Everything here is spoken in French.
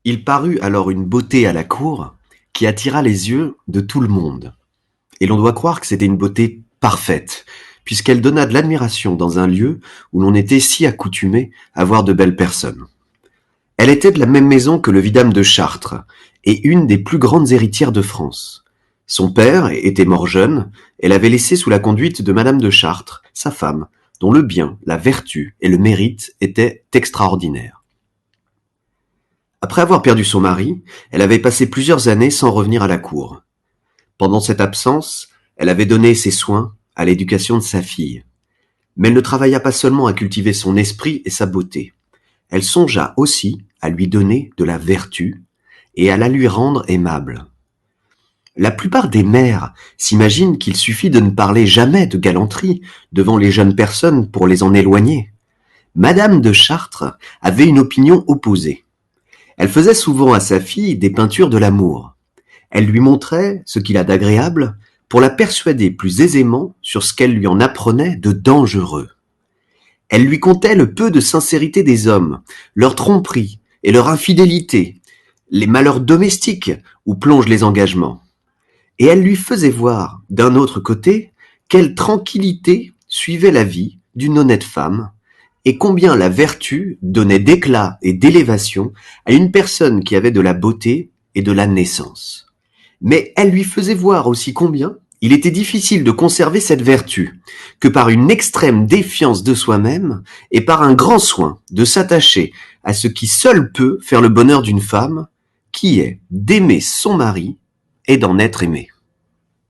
Il parut alors une beauté à la cour qui attira les yeux de tout le monde. Et l'on doit croire que c'était une beauté parfaite, puisqu'elle donna de l'admiration dans un lieu où l'on était si accoutumé à voir de belles personnes. Elle était de la même maison que le vidame de Chartres, et une des plus grandes héritières de France. Son père était mort jeune, et l'avait laissé sous la conduite de madame de Chartres, sa femme, dont le bien, la vertu et le mérite étaient extraordinaires. Après avoir perdu son mari, elle avait passé plusieurs années sans revenir à la cour. Pendant cette absence, elle avait donné ses soins à l'éducation de sa fille. Mais elle ne travailla pas seulement à cultiver son esprit et sa beauté. Elle songea aussi à lui donner de la vertu et à la lui rendre aimable. La plupart des mères s'imaginent qu'il suffit de ne parler jamais de galanterie devant les jeunes personnes pour les en éloigner. Madame de Chartres avait une opinion opposée. Elle faisait souvent à sa fille des peintures de l'amour. Elle lui montrait ce qu'il a d'agréable pour la persuader plus aisément sur ce qu'elle lui en apprenait de dangereux. Elle lui contait le peu de sincérité des hommes, leurs tromperies et leur infidélité, les malheurs domestiques où plongent les engagements. Et elle lui faisait voir, d'un autre côté, quelle tranquillité suivait la vie d'une honnête femme, et combien la vertu donnait d'éclat et d'élévation à une personne qui avait de la beauté et de la naissance. Mais elle lui faisait voir aussi combien il était difficile de conserver cette vertu, que par une extrême défiance de soi-même et par un grand soin de s'attacher à ce qui seul peut faire le bonheur d'une femme, qui est d'aimer son mari et d'en être aimé.